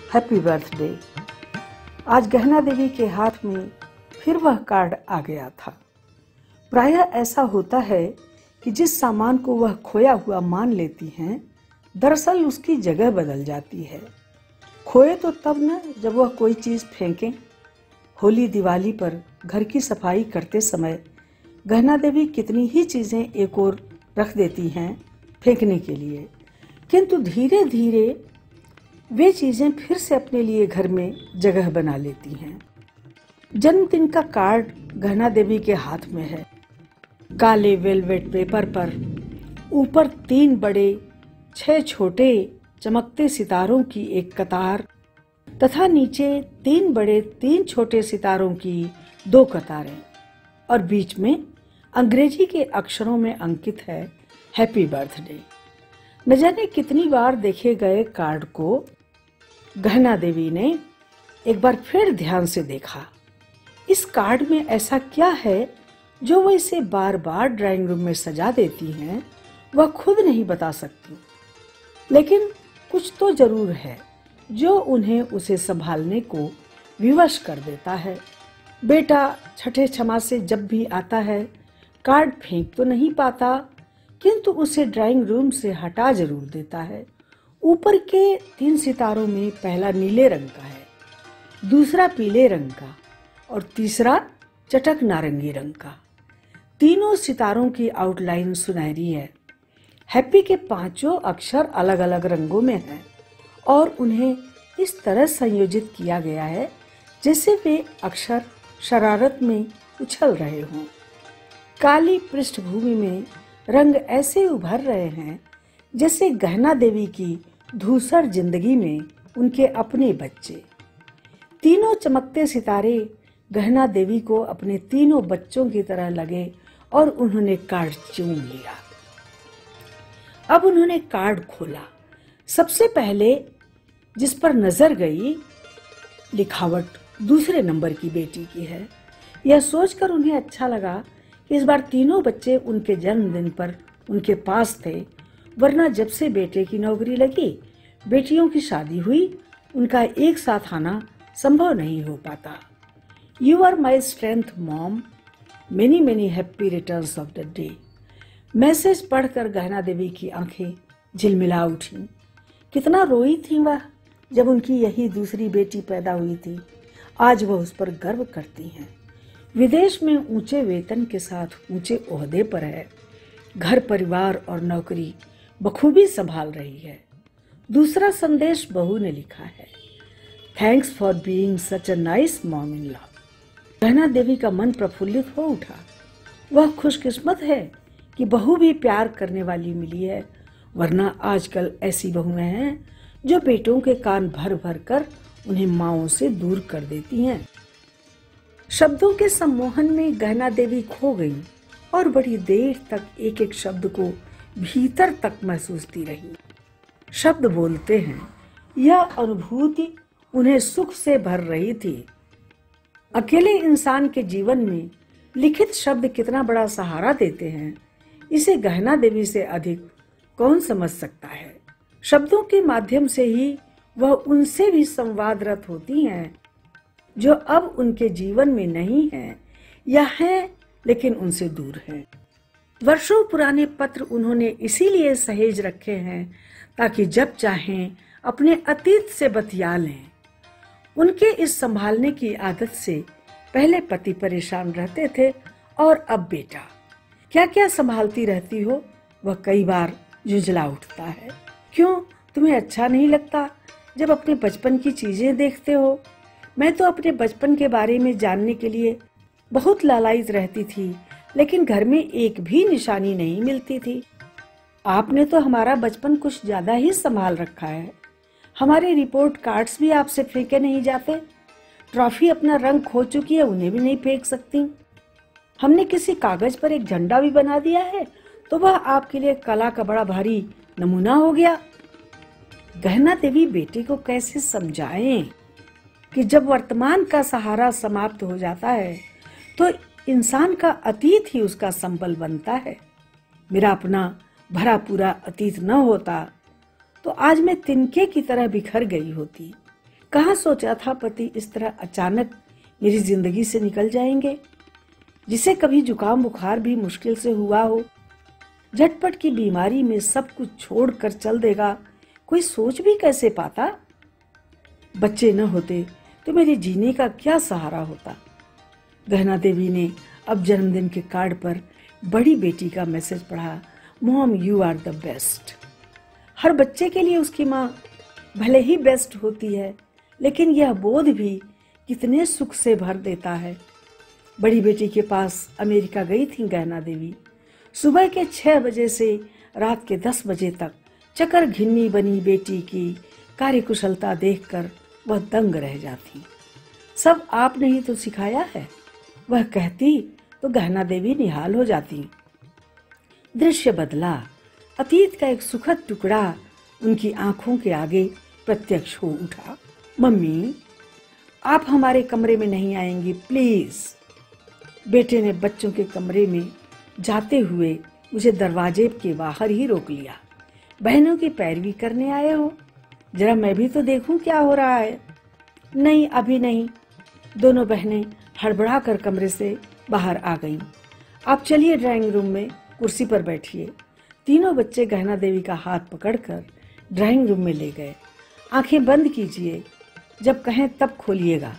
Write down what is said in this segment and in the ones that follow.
Happy birthday. आज गहना देवी के हाथ में फिर वह कार्ड आ गया था। प्रायः ऐसा होता है कि जिस सामान को वह खोया हुआ मान लेती हैं, दरअसल उसकी जगह बदल जाती है। खोए तो तब न जब वह कोई चीज़ फेंकें। होली दिवाली पर घर की सफाई करते समय गहना देवी कितनी ही चीज़ें एक ओर रख देती हैं फेंकने के लिए, किंतु धीरे धीरे वे चीज़ें फिर से अपने लिए घर में जगह बना लेती हैं। जन्मदिन का कार्ड गहना देवी के हाथ में है। काले वेलवेट पेपर पर ऊपर 3 बड़े 6 छोटे चमकते सितारों की एक कतार तथा नीचे 3 बड़े 3 छोटे सितारों की 2 कतारें और बीच में अंग्रेजी के अक्षरों में अंकित है हैप्पी बर्थडे। न जाने कितनी बार देखे गए कार्ड को गहना देवी ने एक बार फिर ध्यान से देखा। इस कार्ड में ऐसा क्या है जो वो इसे बार बार ड्राइंग रूम में सजा देती हैं, वह खुद नहीं बता सकती, लेकिन कुछ तो जरूर है जो उन्हें उसे संभालने को विवश कर देता है। बेटा छठे छमा से जब भी आता है, कार्ड फेंक तो नहीं पाता, किंतु उसे ड्राइंग रूम से हटा जरूर देता है। ऊपर के 3 सितारों में पहला नीले रंग का है, दूसरा पीले रंग का और तीसरा चटक नारंगी रंग का। तीनों सितारों की आउटलाइन सुनहरी है। हैप्पी के 5 अक्षर अलग अलग रंगों में हैं और उन्हें इस तरह संयोजित किया गया है जैसे वे अक्षर शरारत में उछल रहे हों। काली पृष्ठभूमि में रंग ऐसे उभर रहे हैं जैसे गहना देवी की धूसर जिंदगी में उनके अपने बच्चे। तीनों चमकते सितारे गहना देवी को अपने तीनों बच्चों की तरह लगे और उन्होंने कार्ड चूम लिया। अब उन्होंने कार्ड खोला। सबसे पहले जिस पर नजर गई, लिखावट दूसरे नंबर की बेटी की है। यह सोचकर उन्हें अच्छा लगा कि इस बार तीनों बच्चे उनके जन्मदिन पर उनके पास थे, वरना जब से बेटे की नौकरी लगी, बेटियों की शादी हुई, उनका एक साथ आना संभव नहीं हो पाता। You are my strength mom, many many happy returns of the day. Message पढ़कर गहना देवी की आंखें झिलमिला उठी। कितना रोई थी वह जब उनकी यही दूसरी बेटी पैदा हुई थी। आज वह उस पर गर्व करती हैं। विदेश में ऊंचे वेतन के साथ ऊंचे ओहदे पर है, घर परिवार और नौकरी बखूबी संभाल रही है। दूसरा संदेश बहू ने लिखा है, thanks for being such a nice mom in law. गहना देवी का मन प्रफुल्लित हो उठा। वह खुशकिस्मत है कि बहू भी प्यार करने वाली मिली है, वरना आजकल ऐसी बहुएं हैं जो बेटों के कान भर भर कर उन्हें माओं से दूर कर देती हैं। शब्दों के सम्मोहन में गहना देवी खो गई और बड़ी देर तक एक एक शब्द को भीतर तक महसूसती रही। शब्द बोलते हैं, यह अनुभूति उन्हें सुख से भर रही थी। अकेले इंसान के जीवन में लिखित शब्द कितना बड़ा सहारा देते हैं, इसे गहना देवी से अधिक कौन समझ सकता है। शब्दों के माध्यम से ही वह उनसे भी संवादरत होती हैं जो अब उनके जीवन में नहीं है या हैं लेकिन उनसे दूर हैं। वर्षों पुराने पत्र उन्होंने इसीलिए सहेज रखे हैं ताकि जब चाहें अपने अतीत से बतिया लें। उनके इस संभालने की आदत से पहले पति परेशान रहते थे और अब बेटा। क्या क्या संभालती रहती हो, वह कई बार झुंझला उठता है। क्यों, तुम्हें अच्छा नहीं लगता जब अपने बचपन की चीजें देखते हो? मैं तो अपने बचपन के बारे में जानने के लिए बहुत लालायित रहती थी, लेकिन घर में एक भी निशानी नहीं मिलती थी। आपने तो हमारा बचपन कुछ ज्यादा ही संभाल रखा है। हमारे रिपोर्ट कार्ड्स भी आपसे फेंके नहीं जाते। ट्रॉफी अपना रंग खो चुकी है, उन्हें भी नहीं फेंक सकती। हमने किसी कागज पर एक झंडा भी बना दिया है तो वह आपके लिए कला का बड़ा भारी नमूना हो गया। गहना देवी बेटे को कैसे समझाएं कि जब वर्तमान का सहारा समाप्त हो जाता है तो इंसान का अतीत ही उसका संबल बनता है। मेरा अपना भरा पूरा अतीत न होता तो आज मैं तिनके की तरह बिखर गई होती। कहाँ सोचा था पति इस तरह अचानक मेरी जिंदगी से निकल जाएंगे, जिसे कभी जुकाम बुखार भी मुश्किल से हुआ हो, झटपट की बीमारी में सब कुछ छोड़कर चल देगा, कोई सोच भी कैसे पाता। बच्चे न होते तो मेरे जीने का क्या सहारा होता। गहना देवी ने अब जन्मदिन के कार्ड पर बड़ी बेटी का मैसेज पढ़ा, mom you are the best. हर बच्चे के लिए उसकी माँ भले ही बेस्ट होती है, लेकिन यह बोध भी कितने सुख से भर देता है। बड़ी बेटी के पास अमेरिका गई थी गहना देवी। सुबह के 6 बजे से रात के 10 बजे तक चकर घिन्नी बनी बेटी की कार्यकुशलता देखकर वह दंग रह जाती। सब आपने ही तो सिखाया है, वह कहती तो गहना देवी निहाल हो जाती। दृश्य बदला। अतीत का एक सुखद टुकड़ा उनकी आंखों के आगे प्रत्यक्ष हो उठा। मम्मी, आप हमारे कमरे में नहीं आएंगी प्लीज। बेटे ने बच्चों के कमरे में जाते हुए मुझे दरवाजे के बाहर ही रोक लिया। बहनों की पैरवी करने आए हो, जरा मैं भी तो देखूं क्या हो रहा है। नहीं, अभी नहीं। दोनों बहनें हड़बड़ा कर कमरे से बाहर आ गईं। आप चलिए ड्राइंग रूम में कुर्सी पर बैठिए। तीनों बच्चे गहना देवी का हाथ पकड़कर ड्राइंग रूम में ले गए। आंखें बंद कीजिए, जब कहें तब खोलिएगा।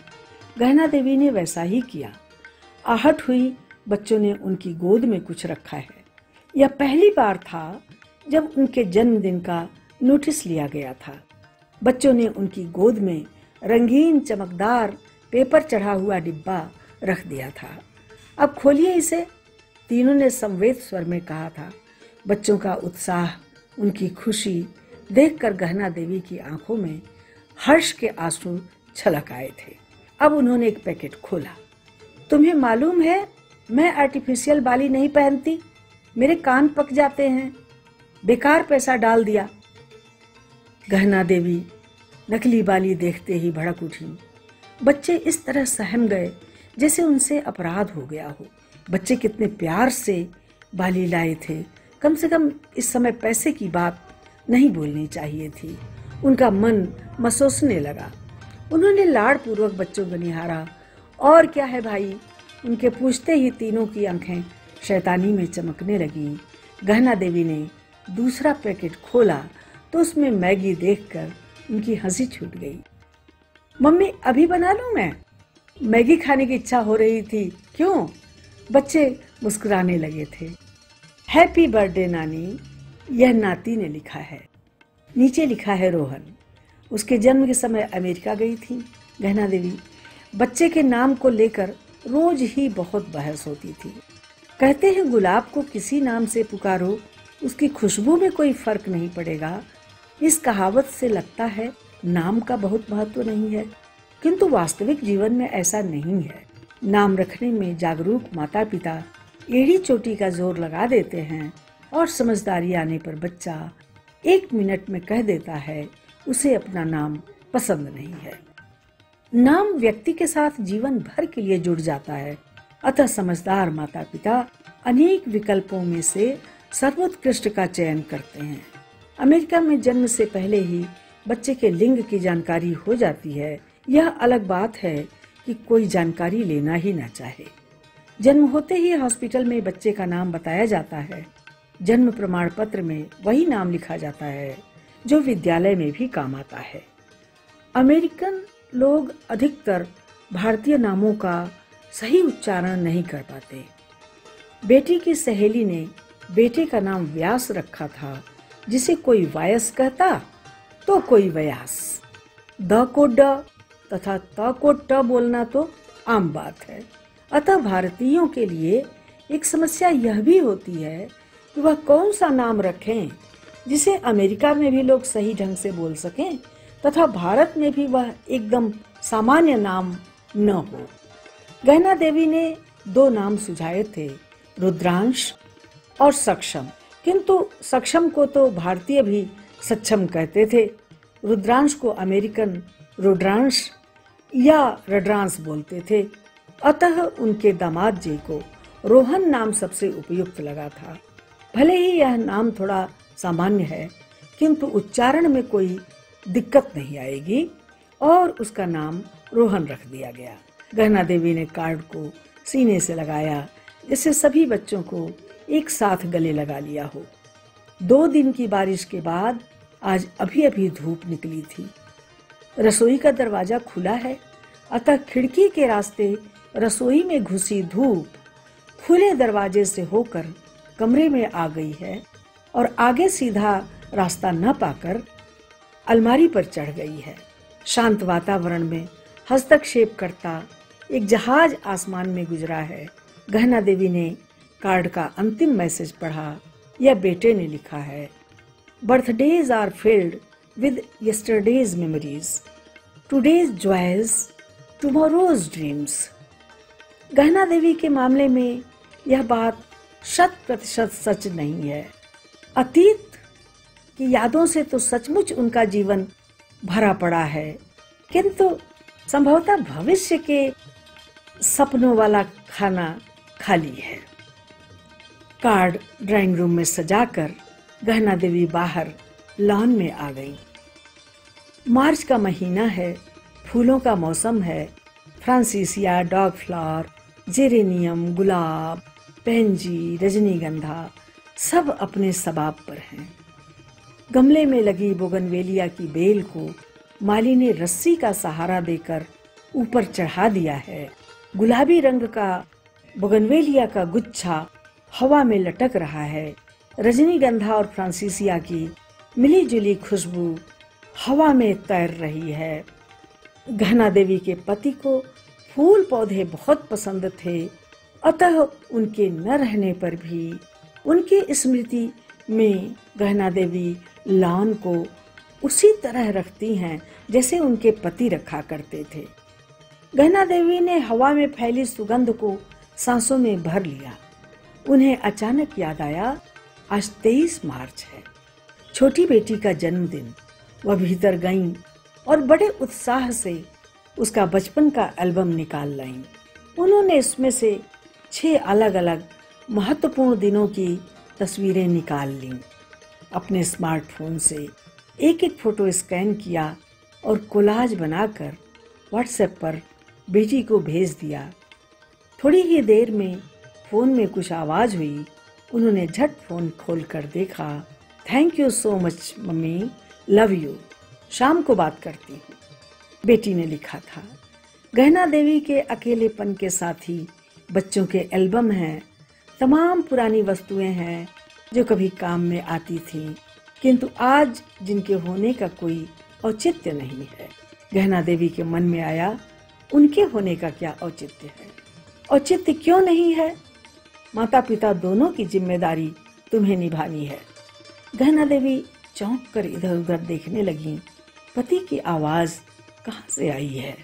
गहना देवी ने वैसा ही किया। आहट हुई। बच्चों ने उनकी गोद में कुछ रखा है। यह पहली बार था जब उनके जन्मदिन का नोटिस लिया गया था। बच्चों ने उनकी गोद में रंगीन चमकदार पेपर चढ़ा हुआ डिब्बा रख दिया था। अब खोलिए इसे, तीनों ने संवेद स्वर में कहा था। बच्चों का उत्साह, उनकी खुशी देखकर गहना देवी की आंखों में हर्ष के आंसू छलक आए थे। अब उन्होंने एक पैकेट खोला। तुम्हें मालूम है मैं आर्टिफिशियल बाली नहीं पहनती, मेरे कान पक जाते हैं, बेकार पैसा डाल दिया। गहना देवी नकली बाली देखते ही भड़क उठी। बच्चे इस तरह सहम गए जैसे उनसे अपराध हो गया हो। बच्चे कितने प्यार से बाली लाए थे। कम से कम इस समय पैसे की बात नहीं बोलनी चाहिए थी। उनका मन महसूसने लगा। उन्होंने लाड़ पूर्वक बच्चों को निहारा। और क्या है भाई? उनके पूछते ही तीनों की आंखें शैतानी में चमकने लगीं। गहना देवी ने दूसरा पैकेट खोला तो उसमें मैगी देखकर उनकी हंसी छूट गई। मम्मी, अभी बना लूं मैं? मैगी खाने की इच्छा हो रही थी। क्यों? बच्चे मुस्कुराने लगे थे। हैप्पी बर्थडे नानी, यह नाती ने लिखा है। नीचे लिखा है रोहन। उसके जन्म के समय अमेरिका गई थी गहना देवी। बच्चे के नाम को लेकर रोज ही बहुत बहस होती थी। कहते हैं गुलाब को किसी नाम से पुकारो, उसकी खुशबू में कोई फर्क नहीं पड़ेगा। इस कहावत से लगता है नाम का बहुत महत्व नहीं है, किंतु वास्तविक जीवन में ऐसा नहीं है। नाम रखने में जागरूक माता पिता एड़ी चोटी का जोर लगा देते हैं और समझदारी आने पर बच्चा 1 मिनट में कह देता है उसे अपना नाम पसंद नहीं है। नाम व्यक्ति के साथ जीवन भर के लिए जुड़ जाता है। अतः समझदार माता पिता अनेक विकल्पों में से सर्वोत्कृष्ट का चयन करते हैं। अमेरिका में जन्म से पहले ही बच्चे के लिंग की जानकारी हो जाती है। यह अलग बात है कि कोई जानकारी लेना ही ना चाहे। जन्म होते ही हॉस्पिटल में बच्चे का नाम बताया जाता है। जन्म प्रमाण पत्र में वही नाम लिखा जाता है जो विद्यालय में भी काम आता है। अमेरिकन लोग अधिकतर भारतीय नामों का सही उच्चारण नहीं कर पाते। बेटी की सहेली ने बेटे का नाम व्यास रखा था, जिसे कोई वायस कहता तो कोई व्यास। द को ड तथा त को ट बोलना तो आम बात है। अतः भारतीयों के लिए एक समस्या यह भी होती है कि वह कौन सा नाम रखें जिसे अमेरिका में भी लोग सही ढंग से बोल सकें तथा भारत में भी वह एकदम सामान्य नाम न हो। गहना देवी ने 2 नाम सुझाए थे, रुद्रांश और सक्षम, किंतु सक्षम को तो भारतीय भी सक्षम कहते थे। रुद्रांश को अमेरिकन रुद्रांश या रड्रांस बोलते थे। अतः उनके दामाद जी को रोहन नाम सबसे उपयुक्त लगा था। भले ही यह नाम थोड़ा सामान्य है, किंतु उच्चारण में कोई दिक्कत नहीं आएगी। और उसका नाम रोहन रख दिया गया। गहना देवी ने कार्ड को सीने से लगाया, जिससे सभी बच्चों को एक साथ गले लगा लिया हो। 2 दिन की बारिश के बाद आज अभी अभी धूप निकली थी। रसोई का दरवाजा खुला है, अतः खिड़की के रास्ते रसोई में घुसी धूप खुले दरवाजे से होकर कमरे में आ गई है और आगे सीधा रास्ता न पाकर अलमारी पर चढ़ गई है। शांत वातावरण में हस्तक्षेप करता एक जहाज आसमान में गुजरा है। गहना देवी ने कार्ड का अंतिम मैसेज पढ़ा। यह बेटे ने लिखा है, birthdays are filled with yesterday's memories, today's joys, tomorrow's dreams. Gahna Devi के मामले में यह बात 100% सच नहीं है। अतीत की यादों से तो सचमुच उनका जीवन भरा पड़ा है, किंतु संभवतः भविष्य के सपनों वाला खाना खाली है। कार्ड ड्राइंग रूम में सजाकर गहना देवी बाहर लॉन में आ गई। मार्च का महीना है, फूलों का मौसम है। फ्रांसीसिया, डॉग फ्लावर, जेरेनियम, गुलाब, पेंजी, रजनीगंधा सब अपने सबाब पर हैं। गमले में लगी बोगनवेलिया की बेल को माली ने रस्सी का सहारा देकर ऊपर चढ़ा दिया है। गुलाबी रंग का बोगनवेलिया का गुच्छा हवा में लटक रहा है। रजनीगंधा और फ्रांसीसिया की मिली जुली खुशबू हवा में तैर रही है। गहना देवी के पति को फूल पौधे बहुत पसंद थे, अतः उनके न रहने पर भी उनकी स्मृति में गहना देवी लॉन को उसी तरह रखती हैं जैसे उनके पति रखा करते थे। गहना देवी ने हवा में फैली सुगंध को सांसों में भर लिया। उन्हें अचानक याद आया, आज 23 मार्च है, छोटी बेटी का जन्मदिन। वह भीतर गईं और बड़े उत्साह से उसका बचपन का एल्बम निकाल लाईं। उन्होंने इसमें से 6 अलग अलग महत्वपूर्ण दिनों की तस्वीरें निकाल लीं। अपने स्मार्टफोन से एक एक फोटो स्कैन किया और कोलाज बनाकर व्हाट्सएप पर बेटी को भेज दिया। थोड़ी ही देर में फोन में कुछ आवाज हुई। उन्होंने झट फोन खोलकर देखा। Thank you so much mummy, love you, शाम को बात करती हूँ, बेटी ने लिखा था। गहना देवी के अकेलेपन के साथ ही बच्चों के एल्बम हैं। तमाम पुरानी वस्तुएं हैं जो कभी काम में आती थीं, किंतु आज जिनके होने का कोई औचित्य नहीं है। गहना देवी के मन में आया, उनके होने का क्या औचित्य है? औचित्य क्यों नहीं है? माता पिता दोनों की जिम्मेदारी तुम्हें निभानी है। गहना देवी चौंक कर इधर उधर देखने लगी। पति की आवाज कहाँ से आई है?